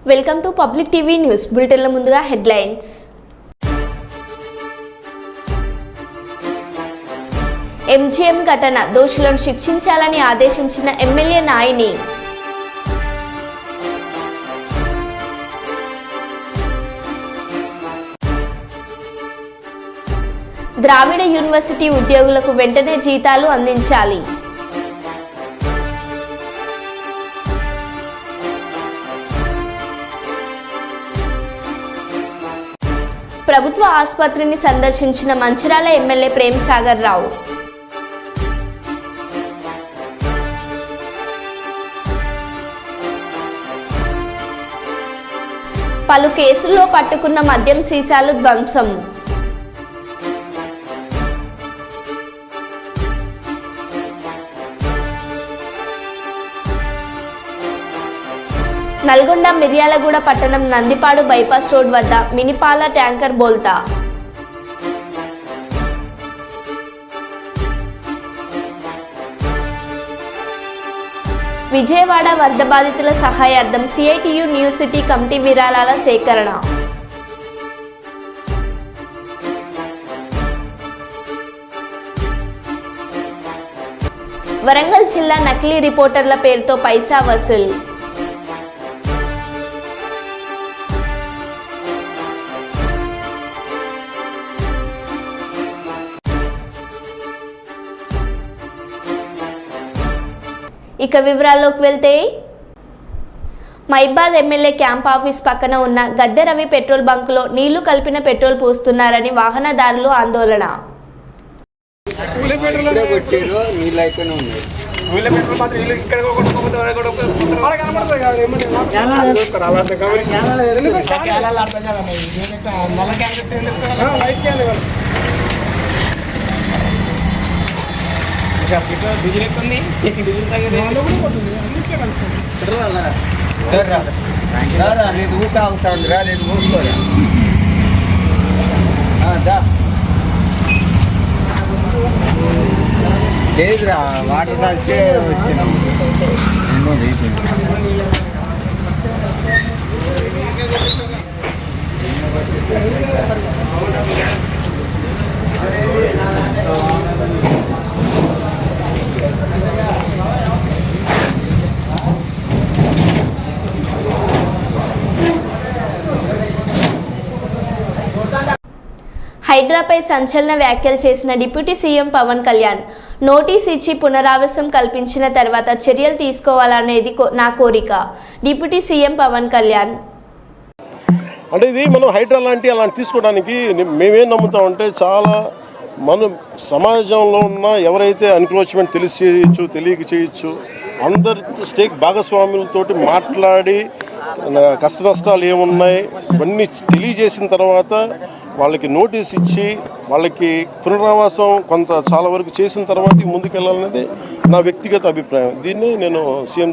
Welcome to public TV news బులెటిన్ల ముందుగా headlines. MGM ఘటన దోషులను శిక్షించాలని ఆదేశించిన ఎమ్మెల్యే నాయిని. ద్రావిడ యూనివర్సిటీ ఉద్యోగులకు వెంటనే జీతాలు అందించాలి. ప్రభుత్వ ఆసుపత్రిని సందర్శించిన మంచిర్యాల ఎమ్మెల్యే ప్రేమ్సాగర్ రావు. పలు కేసుల్లో పట్టుకున్న మద్యం సీసాలు ధ్వంసం. నల్గొండ మిర్యాలగూడ పట్టణం నందిపాడు బైపాస్ రోడ్ వద్ద మినిపాల ట్యాంకర్ బోల్తా. విజయవాడ వరద బాధితుల సహాయార్థం సిఐటియు న్యూ సిటీ కమిటీ విరాళాల సేకరణ. వరంగల్ జిల్లా నకిలీ రిపోర్టర్ల పేరుతో పైసా వసూలు. ఇక వివరాల్లోకి వెళ్తే, మైబాద్ ఎమ్మెల్యే క్యాంప్ ఆఫీస్ పక్కన ఉన్న గద్దె రవి పెట్రోల్ బంకులో నీళ్లు కలిపిన పెట్రోల్ పోస్తున్నారని వాహనదారులు ఆందోళన. లేదురా వాటర్ దాల్చే వచ్చినాం. హైడ్రాపై సంచలన వ్యాఖ్యలు చేసిన deputy CM Pawan Kalyan, notice ఇచ్చి పునరావాసం కల్పించిన తర్వాత చర్యలు తీసుకోవాలనేది నా కోరిక. Deputy CM Pawan Kalyan. అంటే ఇది మనం హైడ్రా అలాంటి తీసుకోవడానికి మేమేం నమ్ముతామంటే, చాలా మనం సమాజంలో ఉన్న ఎవరైతే ఎన్క్రోచ్మెంట్ తెలిసి చేయొచ్చు, తెలియక చేయొచ్చు, అందరి స్టేక్ భాగస్వాములతోటి మాట్లాడి కష్ట నష్టాలు ఏమున్నాయి ఇవన్నీ తెలియజేసిన తర్వాత వాళ్ళకి నోటీస్ ఇచ్చి వాళ్ళకి పునరావాసం చాలా వరకు చేసిన తర్వాత ముందుకెళ్ళాలనేది నా వ్యక్తిగత అభిప్రాయం. దీన్ని నేను సీఎం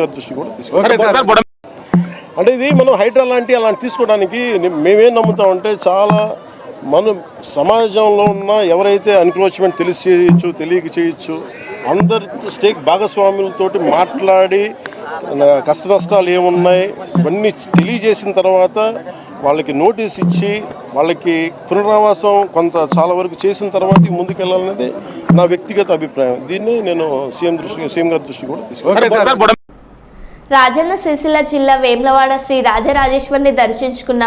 గారి దృష్టి కూడా తీసుకున్నాను. అంటే ఇది మనం హైడ్రా అలాంటి తీసుకోవడానికి మేమేం నమ్ముతామంటే, చాలా మనం సమాజంలో ఉన్న ఎవరైతే ఎన్క్రోచ్మెంట్ తెలిసి చేయొచ్చు, తెలియక చేయొచ్చు, అందరి స్టేక్ భాగస్వాములతోటి మాట్లాడి కష్ట నష్టాలు ఏమున్నాయి ఇవన్నీ తెలియజేసిన తర్వాత వాళ్ళకి నోటీస్ ఇచ్చి వాళ్ళకి పునరావాసం చాలా వరకు చేసిన తర్వాత ముందుకెళ్ళాలనేది నా వ్యక్తిగత అభిప్రాయం. దీన్ని నేను సీఎం గారి దృష్టి కూడా తీసుకున్నాను. రాజన్న సిరిసిల్ల జిల్లా వేములవాడ శ్రీ రాజరాజేశ్వరిని దర్శించుకున్న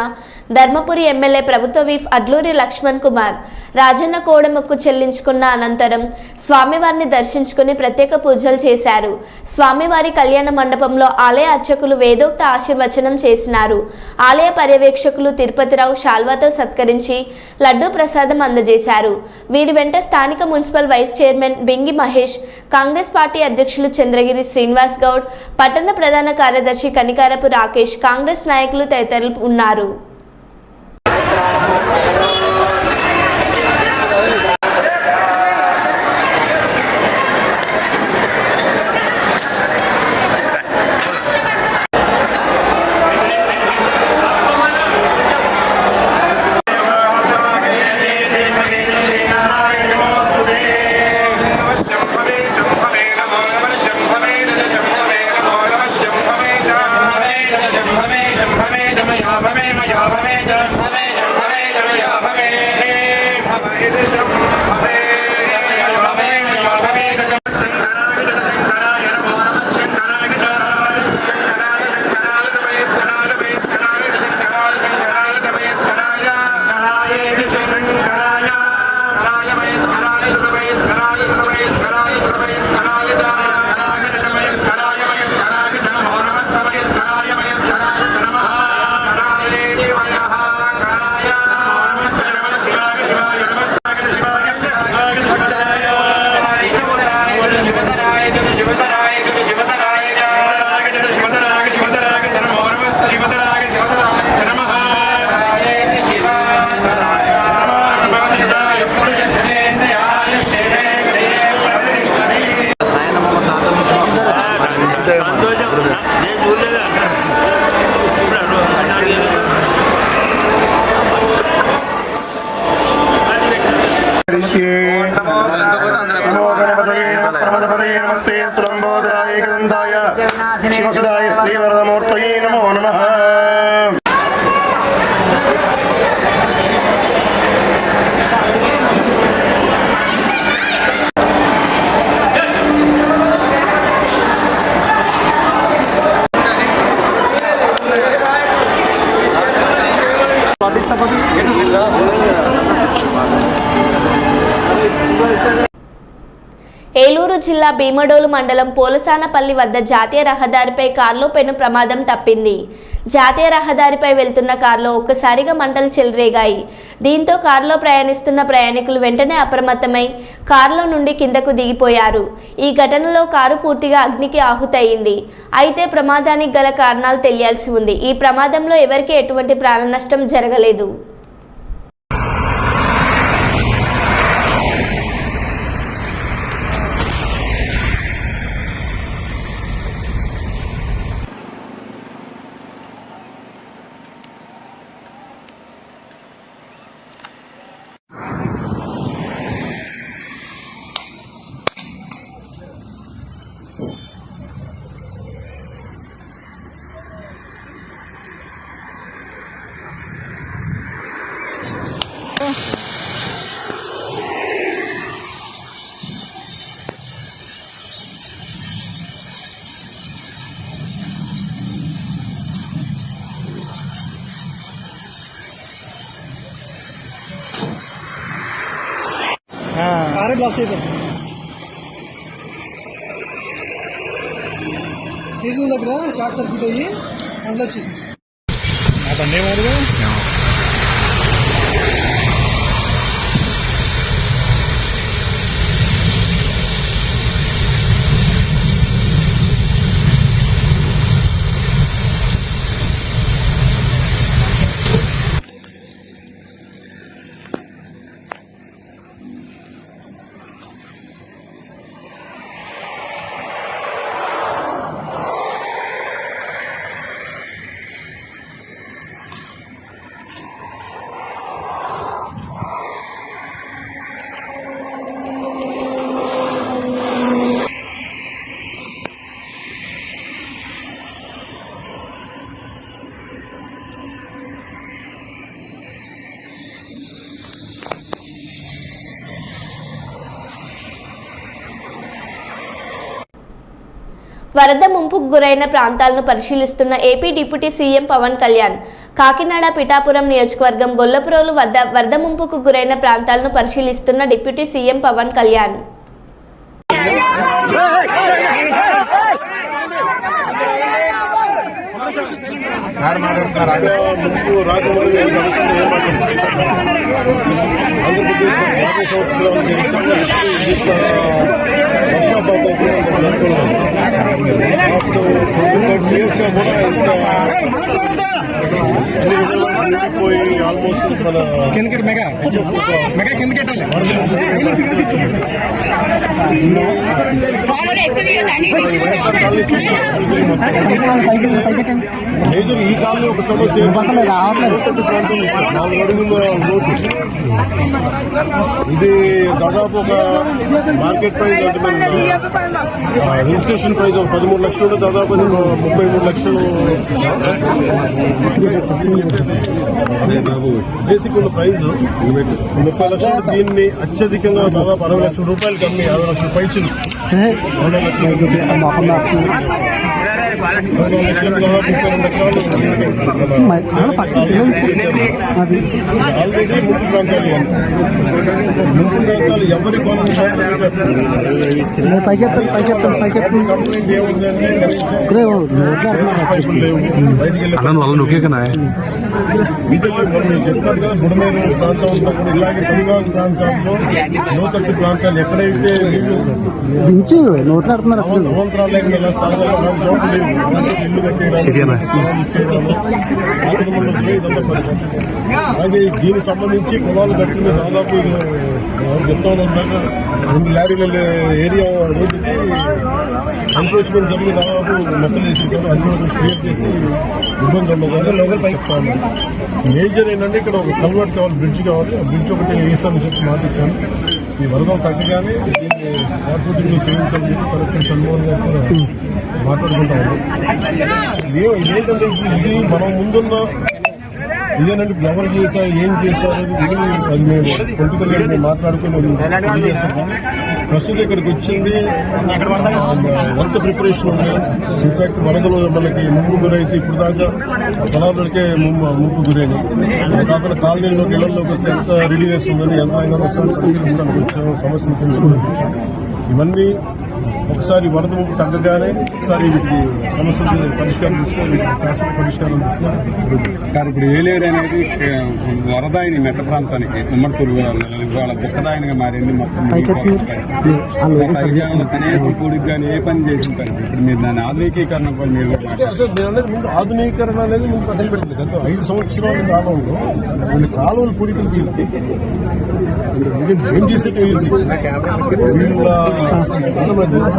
ధర్మపురి ఎమ్మెల్యే ప్రభుత్వ విప్ అడ్లూరి లక్ష్మణ్ కుమార్ రాజన్న కోడెమొక్కు చెల్లించుకున్న అనంతరం స్వామివారిని దర్శించుకుని ప్రత్యేక పూజలు చేశారు. స్వామివారి కళ్యాణ మండపంలో ఆలయ అర్చకులు వేదోక్త ఆశీర్వచనం చేసినారు. ఆలయ పర్యవేక్షకులు తిరుపతిరావు శాల్వాతో సత్కరించి లడ్డూ ప్రసాదం అందజేశారు. వీరి వెంట స్థానిక municipal vice chairman Bingi Mahesh, Congress party అధ్యక్షులు చంద్రగిరి శ్రీనివాస్ గౌడ్, పట్టణ ప్రధాన కార్యదర్శి కనికారపు రాకేష్, కాంగ్రెస్ నాయకులు తదితరులు ఉన్నారు. नमस्ते नमो गणपतये प्रमदपतये नमस्ते स्तुलंबोदराय गन्धाय शिवसुदाय श्रीवरदमूर्तये नमो नमः। ఏలూరు జిల్లా భీమడోలు మండలం పోలసానపల్లి వద్ద జాతీయ రహదారిపై కారులో పెను ప్రమాదం తప్పింది. జాతీయ రహదారిపై వెళ్తున్న కారులో ఒక్కసారిగా మంటలు చెలరేగాయి. దీంతో కారులో ప్రయాణిస్తున్న ప్రయాణికులు వెంటనే అప్రమత్తమై కారులో నుండి కిందకు దిగిపోయారు. ఈ ఘటనలో కారు పూర్తిగా అగ్నికి ఆహుతయింది. అయితే ప్రమాదానికి గల కారణాలు తెలియాల్సి ఉంది. ఈ ప్రమాదంలో ఎవరికీ ఎటువంటి ప్రాణ నష్టం జరగలేదు. ఆరే బ్లాస్ట్ అయిపోయింది. తీసుకున్న దగ్గర షార్ట్ సర్క్యూట్ అయ్యి అందులో వచ్చేసింది. అతను ఏమవుతుంది వరద ముంపుకు గురైన ప్రాంతాలను పరిశీలిస్తున్న AP deputy CM Pawan Kalyan Kakinada Pithapuram నియోజకవర్గం గొల్లపురోలు వద్ద వరద ముంపుకు గురైన ప్రాంతాలను పరిశీలిస్తున్న deputy CM Pawan Kalyan almost మన కిందకి మెగా కిందకి మేజర్ ఈ కాలంలో ఒక సమస్య 4 అడుగుల లోటు. ఇది దాదాపు ఒక మార్కెట్ ప్రైస్ అంటే రిజిస్ట్రేషన్ ప్రైస్ ఒక 13 లక్షలు, దాదాపు 33 లక్షలు బేసిక్ ఉన్న ప్రైజ్ 30 లక్షలు. దీన్ని అత్యధికంగా దాదాపు 60 లక్షల రూపాయలకి అమ్మి 50 లక్షల పైచులు 2 లక్షలు ఆల్రెడీ ముంపు ప్రాంతాలు ఎవరి కంప్లైంట్ ఏముందంటే ఇది మనం చెప్పినట్టు కదా బుడమేరు ప్రాంతం అంతా కూడా ఇలాగే పనివాగు ప్రాంతాల్లో లోతట్టు ప్రాంతాలు ఎక్కడైతే అవంతరాలు ఇలా సాధారణ చోటు లేవు ఇల్లు కట్టేయడానికి ఇదంతా పరిస్థితి. అలాగే దీనికి సంబంధించి పొలాలు కట్టిన దాదాపు చెప్తాను 2 లారీల ఏరియా రోడ్డుకి ఎన్క్రోచ్మెంట్ జరిగి దాదాపు మొక్కలు వేసేసారు. అది కూడా క్లియర్ చేసి ఇబ్బంది ఉండదు చెప్తాను. మేజర్ ఏంటంటే ఇక్కడ ఒక కల్వర్ట్ కావాలి, బ్రిడ్జ్ కావాలి. ఆ బ్రిడ్జ్ ఒకటి వేసామని చెప్పి మాట ఇచ్చాను. ఈ వరదలు తగ్గగానే దీన్ని మార్పులు చేయించాలని చెప్పి కలెక్టర్ షణ్మోహన్ గారు కూడా మాట్లాడుకుంటా ఉన్నాం. ఇదేంటంటే ఇది మనం ముందున్న ఇదేనంటే ఎవరు చేశారు ఏం చేశారు అది మేము పొలిటికల్గా మేము మాట్లాడుకుని తెలియజేస్తాం. ప్రస్తుతం ఇక్కడికి వచ్చింది వరద ప్రిపరేషన్ ఉంది. ఇన్ఫాక్ట్ వరదలు మనకి ముంపు గురైతే ఇప్పుడు దాకా పొలాలకే ముంపు గురైనాయి. కాకుండా కాలనీలోకి ఇళ్లలోకి వస్తే ఎంత రెడీనెస్ ఉందని యంత్రాంగం ఒకసారి పరిశీలించడానికి వచ్చాము, సమస్యలు తెలుసుకోవడానికి వచ్చాము. ఇవన్నీ ఒకసారి వరద ముంపు తగ్గగానే ఒకసారి వీటికి సమస్యలు పరిష్కారం తీసుకొని వీటికి శాశ్వత పరిష్కారం తీసుకొని సార్ ఇప్పుడు ఏలేరు అనేది వరదాయిని మెట్ట ప్రాంతానికి ఉమ్మడిపూరు వాళ్ళ దుఃఖదాయనిగా మారింది. మొత్తం కనీసం కూడికి కానీ ఏ పని చేసిన పరిస్థితి ఇప్పుడు మీరు దాని ఆధునికీకరణ పని మీరు అసలు నేను అనేది ముందు ఆధునీకరణ అనేది ముందు పక్కన పెట్టింది. గత 5 సంవత్సరాల కాలంలో కొన్ని కాలువలు పొడికలు ఏం చేసేట్టు ఈజీ వీళ్ళ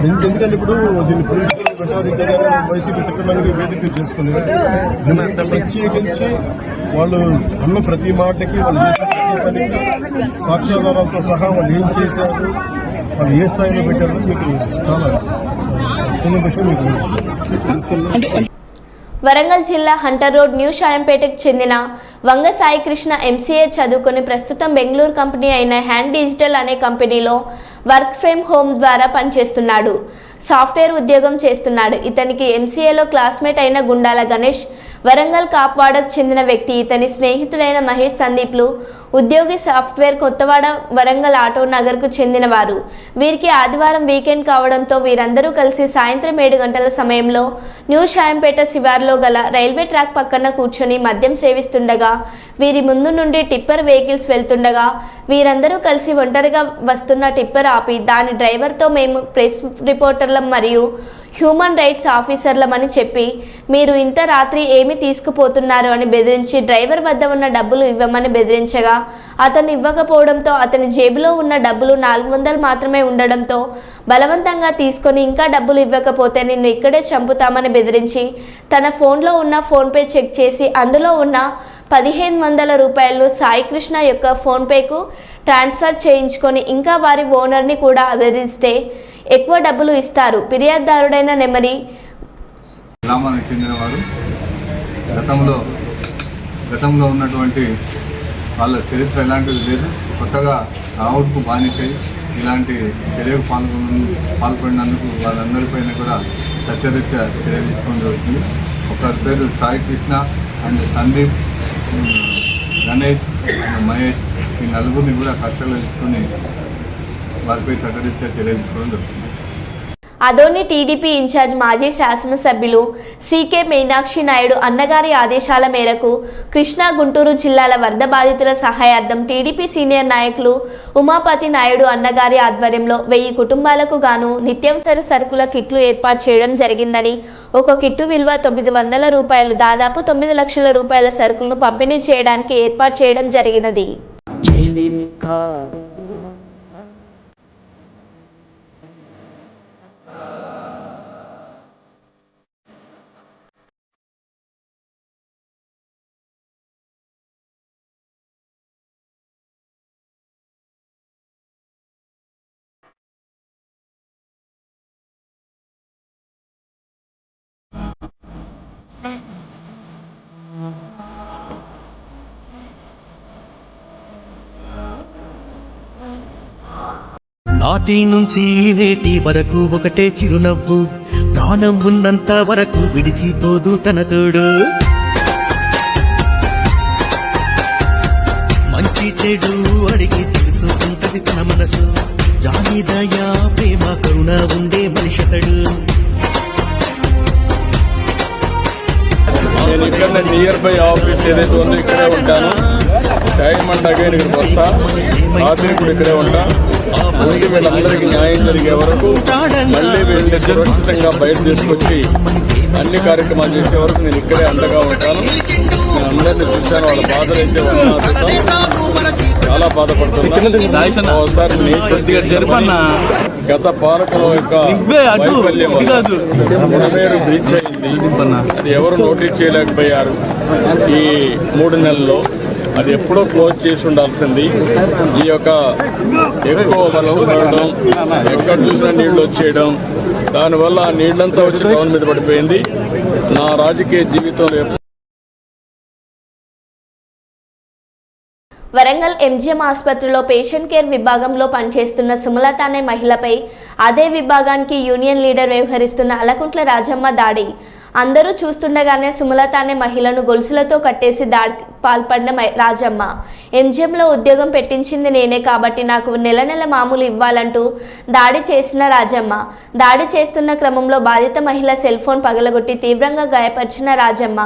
ఎందుకంటే ఇప్పుడు దీన్ని పొలిటికల్ మెటారిక్గా వైసీపీ తిట్టడానికి వేదిక చేసుకుని ప్రత్యేకించి వాళ్ళు అన్న ప్రతి మాటకి వాళ్ళు చేసిన ప్రతి పనికి సాక్ష్యాధారాలతో సహా వాళ్ళు ఏం చేశారు, వాళ్ళు ఏ స్థాయిలో పెట్టారో మీకు చాలా చిన్న విషయం మీకు తెలుస్తుంది. వరంగల్ జిల్లా హంటర్ రోడ్ న్యూ షాయంపేటకు చెందిన వంగ సాయి కృష్ణ ఎంసీఏ చదువుకుని ప్రస్తుతం బెంగళూరు కంపెనీ అయిన హ్యాండ్ డిజిటల్ అనే కంపెనీలో వర్క్ ఫ్రమ్ హోమ్ ద్వారా పనిచేస్తున్నాడు. సాఫ్ట్వేర్ ఉద్యోగం చేస్తున్నాడు. ఇతనికి ఎంసీఏలో క్లాస్మేట్ అయిన గుండాల గణేష్, వరంగల్ కాప్వాడకు చెందిన వ్యక్తి ఇతని స్నేహితుడైన మహేష్ సందీప్లు ఉద్యోగి సాఫ్ట్వేర్ కొత్తవాడ వరంగల్ ఆటో నగర్కు చెందినవారు. వీరికి ఆదివారం వీకెండ్ కావడంతో వీరందరూ కలిసి సాయంత్రం 7 గంటల సమయంలో న్యూ షాయంపేట శివార్లో గల రైల్వే ట్రాక్ పక్కన కూర్చొని మద్యం సేవిస్తుండగా వీరి ముందు నుండి టిప్పర్ వెహికల్స్ వెళ్తుండగా వీరందరూ కలిసి ఒంటరిగా వస్తున్న టిప్పర్ ఆపి దాని డ్రైవర్తో మేము ప్రెస్ రిపోర్టర్లం మరియు హ్యూమన్ రైట్స్ ఆఫీసర్లమని చెప్పి మీరు ఇంత రాత్రి ఏమి తీసుకుపోతున్నారు అని బెదిరించి డ్రైవర్ వద్ద ఉన్న డబ్బులు ఇవ్వమని బెదిరించగా అతను ఇవ్వకపోవడంతో అతని జేబులో ఉన్న డబ్బులు 400 మాత్రమే ఉండడంతో బలవంతంగా తీసుకొని ఇంకా డబ్బులు ఇవ్వకపోతే నిన్ను ఇక్కడే చంపుతామని బెదిరించి తన ఫోన్లో ఉన్న ఫోన్పే చెక్ చేసి అందులో ఉన్న 1500 రూపాయలు సాయికృష్ణ యొక్క ఫోన్పేకు ట్రాన్స్ఫర్ చేయించుకొని ఇంకా వారి ఓనర్ని కూడా బెదిరిస్తే ఎక్కువ డబ్బులు ఇస్తారు. ఫిర్యాదుదారుడైన నెమరి గ్రామానికి చెందినవారు గతంలో ఉన్నటువంటి వాళ్ళ చరిత్ర ఎలాంటిది లేదు. కొత్తగా రావుడ్కు బానిసై ఇలాంటి చర్యకు పాల్పడినందుకు వాళ్ళందరిపైన కూడా చట్టరీత్యా చర్య తీసుకోవడం జరుగుతుంది. ఒకరి పేరు సాయి కృష్ణ అండ్ సందీప్, గణేష్ అండ్ మహేష్, ఈ నలుగురిని కూడా కస్టడీలో తీసుకొని వారిపై చట్టరీత్యా చర్య తీసుకోవడం జరుగుతుంది. అదోని టీడీపీ ఇన్ఛార్జ్ మాజీ శాసనసభ్యులు శ్రీకే మీనాక్షి నాయుడు అన్నగారి ఆదేశాల మేరకు కృష్ణా గుంటూరు జిల్లాల వరద బాధితుల సహాయార్థం టీడీపీ సీనియర్ నాయకులు ఉమాపతి నాయుడు అన్నగారి ఆధ్వర్యంలో 1000 కుటుంబాలకు గాను నిత్యావసర సరుకుల కిట్లు ఏర్పాటు చేయడం జరిగిందని, ఒక కిట్టు విలువ 900 రూపాయలు, దాదాపు 9 లక్షల రూపాయల సరుకులను పంపిణీ చేయడానికి ఏర్పాటు చేయడం జరిగినది. నాటి నుంచి నేటి వరకు ఒకటే చిరునవ్వు, ప్రాణం ఉన్నంత వరకు విడిచిపోదు తన తోడు. మంచి చెడు అడిగి తెలుసుకుంటది తన మనసు, జాలి దయా ప్రేమ కరుణ ఉండే మనిషతడు. నేను ఇక్కడ నియర్ బై ఆఫీస్ ఏదైతే ఉందో ఇక్కడే ఉంటాను. టైం అండ్ అగైన్ ఇక్కడికి వస్తా, రాత్రి కూడా ఇక్కడే ఉంటా. ముందు వీళ్ళందరికీ న్యాయం జరిగే వరకు మళ్ళీ వీళ్ళని సురక్షితంగా బయట తీసుకొచ్చి అన్ని కార్యక్రమాలు చేసే వరకు నేను ఇక్కడే అండగా ఉంటాను. నేను అందరినీ చూశాను, వాళ్ళ బాధలు అయితే చాలా బాధపడుతున్నాను. ఒకసారి గత పాలకుల యొక్క వైఫల్యం బుడమేరు బ్రీచ్ అయింది. అది ఎవరు నోటీస్ చేయలేకపోయారు. ఈ 3 నెలల్లో అది ఎప్పుడో క్లోజ్ చేసి ఉండాల్సింది. ఈ యొక్క ఎక్కువ బలం ఉండడం, ఎక్కడ చూసినా నీళ్లు వచ్చేయడం, దానివల్ల ఆ నీళ్లంతా వచ్చి టౌన్ మీద పడిపోయింది. నా రాజకీయ జీవితంలో వరంగల్ ఎంజిఎం ఆసుపత్రిలో పేషెంట్ కేర్ విభాగంలో పనిచేస్తున్న సుమలత అనే మహిళపై అదే విభాగానికి యూనియన్ లీడర్ వ్యవహరిస్తున్న అలకుంట్ల రాజమ్మ దాడి. అందరూ చూస్తుండగానే సుమలత అనే మహిళను గొలుసులతో కట్టేసి దాడికి పాల్పడిన రాజమ్మ, ఎంజిఎంలో ఉద్యోగం పెట్టించింది నేనే కాబట్టి నాకు నెల నెల మామూలు ఇవ్వాలంటూ దాడి చేసిన రాజమ్మ. దాడి చేస్తున్న క్రమంలో బాధిత మహిళ సెల్ ఫోన్ పగలగొట్టి తీవ్రంగా గాయపరిచిన రాజమ్మ.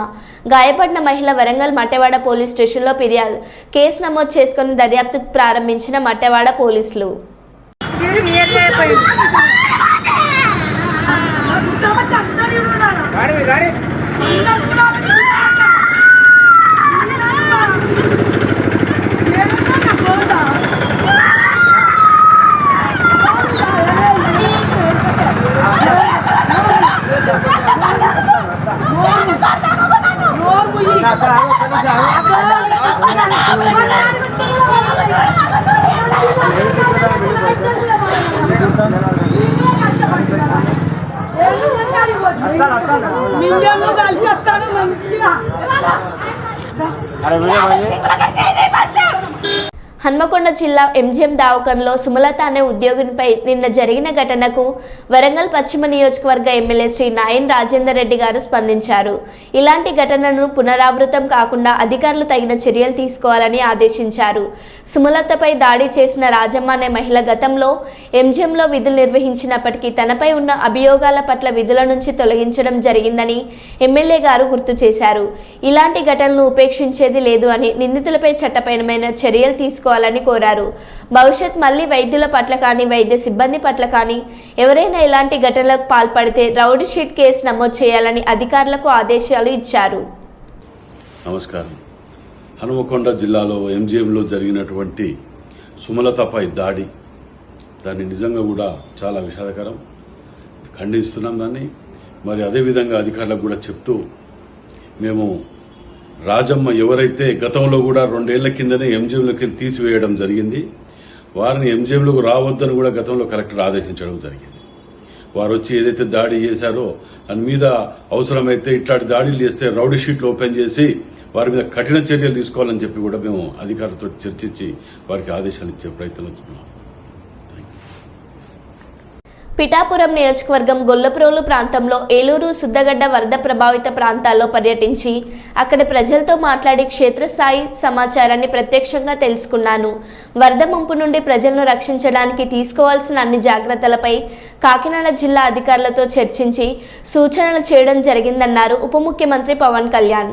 గాయపడిన మహిళ వరంగల్ మట్టెవాడ పోలీస్ స్టేషన్లో ఫిర్యాదు కేసు నమోదు చేసుకుని దర్యాప్తు ప్రారంభించిన మట్టెవాడ పోలీసులు. హన్మకొండ జిల్లా ఎంజిఎం దవాఖానలో సుమలత అనే ఉద్యోగినిపై నిన్న జరిగిన ఘటనకు వరంగల్ పశ్చిమ నియోజకవర్గ ఎమ్మెల్యే శ్రీ నాయన్ రాజేందర్ రెడ్డి గారు స్పందించారు. ఇలాంటి ఘటనలను పునరావృతం కాకుండా అధికారులు తగిన చర్యలు తీసుకోవాలని ఆదేశించారు. సుమలతపై దాడి చేసిన రాజమ్మ అనే మహిళ గతంలో ఎంజిఎంలో విధులు నిర్వహించినప్పటికీ తనపై ఉన్న అభియోగాల పట్ల విధుల నుంచి తొలగించడం జరిగిందని ఎమ్మెల్యే గారు గుర్తు చేశారు. ఇలాంటి ఘటనలను ఉపేక్షించేది లేదు అని నిందితులపై చట్టపరమైన చర్యలు తీసుకోవాలని కోరారు. భవిష్యత్ మళ్లీ వైద్యుల పట్ల కానీ వైద్య సిబ్బంది పట్ల కానీ ఎవరైనా ఇలాంటి ఘటనలకు పాల్పడితే రౌడీ షీట్ కేసు నమోదు చేయాలని అధికారులకు ఆదేశాలు ఇచ్చారు. నమస్కారం. హనుమకొండ జిల్లాలో ఎంజిఎంలో జరిగినటువంటి సుమలతపై దాన్ని నిజంగా కూడా చాలా విషాదకరం, ఖండిస్తున్నాం దాన్ని. మరి అదేవిధంగా అధికారులకు కూడా చెప్తూ, మేము రాజమ్మ ఎవరైతే గతంలో కూడా 2 ఏళ్ల కిందనే ఎంజిఎంలోకి తీసివేయడం జరిగింది, వారిని ఎంజిఎంలోకి రావద్దని కూడా గతంలో కలెక్టర్ ఆదేశించడం జరిగింది. వారు వచ్చి ఏదైతే దాడి చేశారో దాని మీద అవసరమైతే ఇట్లాంటి దాడులు చేస్తే రౌడీ షీట్లు ఓపెన్ చేసి వారి మీద కఠిన చర్యలు తీసుకోవాలని చెప్పి కూడా మేము అధికారులతో చర్చించి వారికి ఆదేశాలు ఇచ్చే ప్రయత్నం చేస్తున్నాం. పిఠాపురం నియోజకవర్గం గొల్లప్రోలు ప్రాంతంలో ఏలూరు సుద్దగడ్డ వరద ప్రభావిత ప్రాంతాల్లో పర్యటించి అక్కడి ప్రజలతో మాట్లాడి క్షేత్రస్థాయి సమాచారాన్ని ప్రత్యక్షంగా తెలుసుకున్నాను. వరద ముంపు నుండి ప్రజలను రక్షించడానికి తీసుకోవాల్సిన అన్ని జాగ్రత్తలపై కాకినాడ జిల్లా అధికారులతో చర్చించి సూచనలు చేయడం జరిగిందన్నారు ఉప ముఖ్యమంత్రి పవన్ కళ్యాణ్.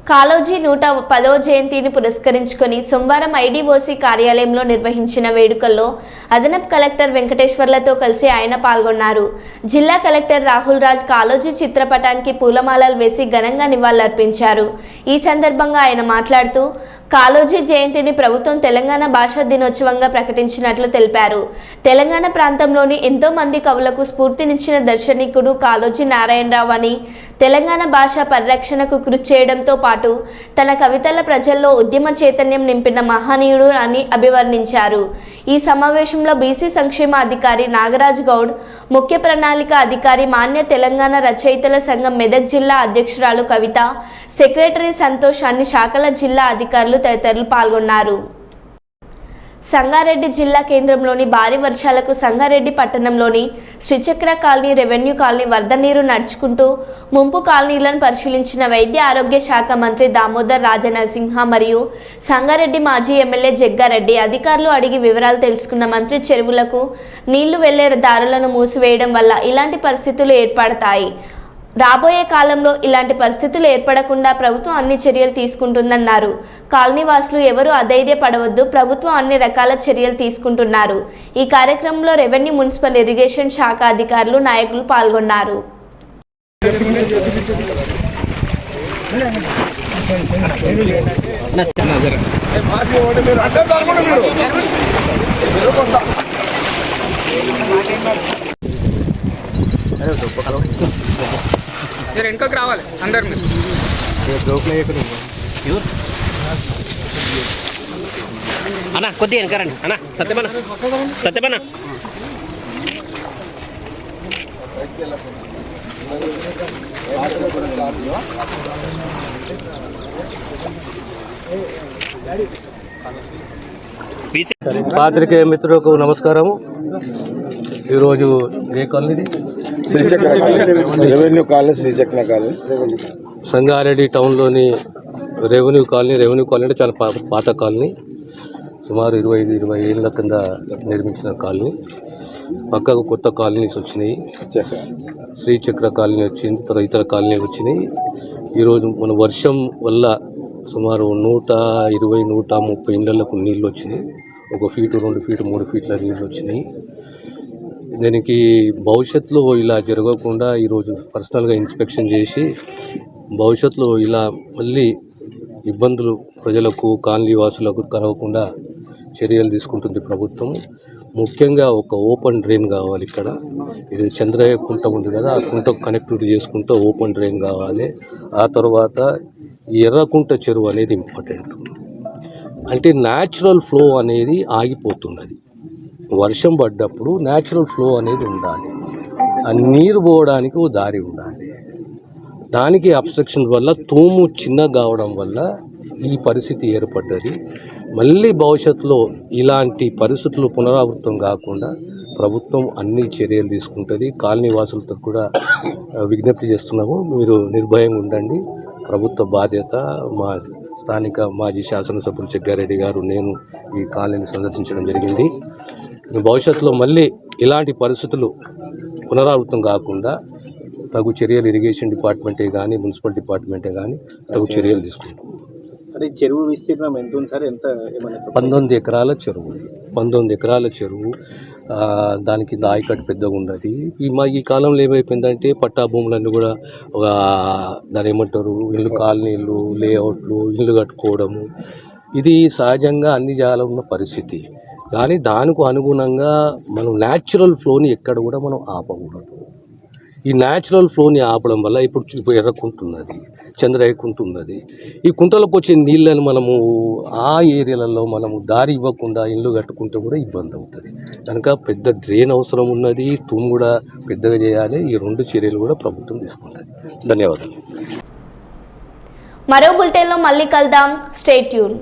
కాళోజీ 110వ జయంతిని పురస్కరించుకొని సోమవారం ఐడీఓసీ కార్యాలయంలో నిర్వహించిన వేడుకల్లో అదనపు కలెక్టర్ వెంకటేశ్వర్లతో కలిసి ఆయన పాల్గొన్నారు. జిల్లా కలెక్టర్ రాహుల్ రాజ్ కాళోజీ చిత్రపటానికి పూలమాలలు వేసి ఘనంగా నివాళులర్పించారు. ఈ సందర్భంగా ఆయన మాట్లాడుతూ కాళోజీ జయంతిని ప్రభుత్వం తెలంగాణ భాషా దినోత్సవంగా ప్రకటించినట్లు తెలిపారు. తెలంగాణ ప్రాంతంలోని ఎంతో మంది కవులకు స్ఫూర్తినిచ్చిన దర్శనికుడు కాళోజీ నారాయణరావు అని, తెలంగాణ భాష పరిరక్షణకు కృషి చేయడంతో పాటు తన కవితల ప్రజల్లో ఉద్యమ చైతన్యం నింపిన మహనీయుడు అని అభివర్ణించారు. ఈ సమావేశంలో బీసీ సంక్షేమ అధికారి నాగరాజ్ గౌడ్, ముఖ్య ప్రణాళిక అధికారి మాన్య తెలంగాణ రచయితల సంఘం మెదక్ జిల్లా అధ్యక్షురాలు కవిత, సెక్రటరీ సంతోష్, అన్ని శాఖల జిల్లా అధికారులు తదితరులు పాల్గొన్నారు. సంగారెడ్డి జిల్లా కేంద్రంలోని భారీ వర్షాలకు సంగారెడ్డి పట్టణంలోని శ్రీచక్ర కాలనీ, రెవెన్యూ కాలనీ వరద నీరు నడుచుకుంటూ ముంపు కాలనీలను పరిశీలించిన వైద్య ఆరోగ్య శాఖ మంత్రి దామోదర్ రాజనరసింహ మరియు సంగారెడ్డి మాజీ ఎమ్మెల్యే జగ్గారెడ్డి అధికారులు అడిగి వివరాలు తెలుసుకున్న మంత్రి చెరువులకు నీళ్లు వెళ్లే దారులను మూసివేయడం వల్ల ఇలాంటి పరిస్థితులు ఏర్పడతాయి. రాబోయే కాలంలో ఇలాంటి పరిస్థితులు ఏర్పడకుండా ప్రభుత్వం అన్ని చర్యలు తీసుకుంటుందన్నారు. కాలనీవాసులు ఎవరూ అధైర్యపడవద్దు, ప్రభుత్వం అన్ని రకాల చర్యలు తీసుకుంటున్నారు. ఈ కార్యక్రమంలో రెవెన్యూ, మున్సిపల్, ఇరిగేషన్ శాఖ అధికారులు, నాయకులు పాల్గొన్నారు. వెనుకకు రావాలి అందరు అన్న, కొద్దిగా వెనకరండి అన్న. సత్యమన్న పాత్రికేయ మిత్రులకు నమస్కారము. ఈరోజు ఏ colony? Srichakra revenue colony, Srichakra colony, Sangareddy టౌన్లోని రెవెన్యూ కాలనీ. రెవెన్యూ కాలనీ అంటే చాలా పాత కాలనీ, సుమారు 25 ఏళ్ళ కింద నిర్మించిన కాలనీ. పక్కకు కొత్త కాలనీస్ వచ్చినాయి. శ్రీచక్ర కాలనీ వచ్చింది, తర్వాత ఇతర కాలనీ వచ్చినాయి. ఈరోజు మన వర్షం వల్ల సుమారు 120-130 ఇళ్లకు నీళ్ళు వచ్చినాయి. 1 ఫీటు, 2 ఫీటు, 3 ఫీట్ల నీళ్ళు వచ్చినాయి. దీనికి భవిష్యత్తులో ఇలా జరగకుండా ఈరోజు పర్సనల్గా ఇన్స్పెక్షన్ చేసి భవిష్యత్తులో ఇలా మళ్ళీ ఇబ్బందులు ప్రజలకు, కాలనీ వాసులకు కలగకుండా చర్యలు తీసుకుంటుంది ప్రభుత్వం. ముఖ్యంగా ఒక ఓపెన్ డ్రైన్ కావాలి ఇక్కడ. ఇది చంద్రయ్య కుంట ఉంది కదా, ఆ కుంట కనెక్టివిటీ చేసుకుంటూ ఓపెన్ డ్రైన్ కావాలి. ఆ తర్వాత ఎర్రకుంట చెరువు అనేది ఇంపార్టెంట్. అంటే న్యాచురల్ ఫ్లో అనేది ఆగిపోతున్నది. వర్షం పడ్డప్పుడు న్యాచురల్ ఫ్లో అనేది ఉండాలి. ఆ నీరు పోవడానికి ఓ దారి ఉండాలి. దానికి అబ్స్ట్రక్షన్ వల్ల తూము చిన్న కావడం వల్ల ఈ పరిస్థితి ఏర్పడ్డది. మళ్ళీ భవిష్యత్తులో ఇలాంటి పరిస్థితులు పునరావృతం కాకుండా ప్రభుత్వం అన్ని చర్యలు తీసుకుంటుంది. కాలనీ వాసులతో కూడా విజ్ఞప్తి చేస్తున్నాము, మీరు నిర్భయంగా ఉండండి. ప్రభుత్వ బాధ్యత. మా స్థానిక మాజీ శాసనసభ్యులు జగ్గారెడ్డి గారు, నేను ఈ కాలనీని సందర్శించడం జరిగింది. భవిష్యత్తులో మళ్ళీ ఇలాంటి పరిస్థితులు పునరావృతం కాకుండా తగు చర్యలు ఇరిగేషన్ డిపార్ట్మెంటే కానీ, మున్సిపల్ డిపార్ట్మెంటే కానీ తగు చర్యలు తీసుకుంటాం. అదే చెరువు విస్తీర్ణం ఎంత ఉంది సార్? ఎంత? 19 ఎకరాల చెరువు. 19 ఎకరాల చెరువు. దానికి ఆయకట్టు పెద్దగా ఉన్నది. ఈ కాలంలో ఏమైపోయిందంటే పట్టా భూములన్నీ కూడా దాని ఏమంటారు, ఇల్లు, కాలనీలు, లేఅవుట్లు, ఇల్లు కట్టుకోవడము, ఇది సహజంగా అన్ని జాగాలో ఉన్న పరిస్థితి. కానీ దానికి అనుగుణంగా మనం న్యాచురల్ ఫ్లోని ఎక్కడ కూడా మనం ఆపకూడదు. ఈ న్యాచురల్ ఫ్లోని ఆపడం వల్ల ఇప్పుడు ఎర్రకుంటున్నది, చంద్రయ్యకుంటున్నది. ఈ కుంటలకు వచ్చే నీళ్ళని మనము ఆ ఏరియాలలో మనము దారి ఇవ్వకుండా ఇల్లు కట్టుకుంటే కూడా ఇబ్బంది అవుతుంది. కనుక పెద్ద డ్రైన్ అవసరం ఉన్నది, తూము కూడా పెద్దగా చేయాలి. ఈ 2 చర్యలు కూడా ప్రభుత్వం తీసుకుంటుంది. ధన్యవాదాలు. మరో బులెటిన్లో మళ్ళీ కలుద్దాం. Stay tune.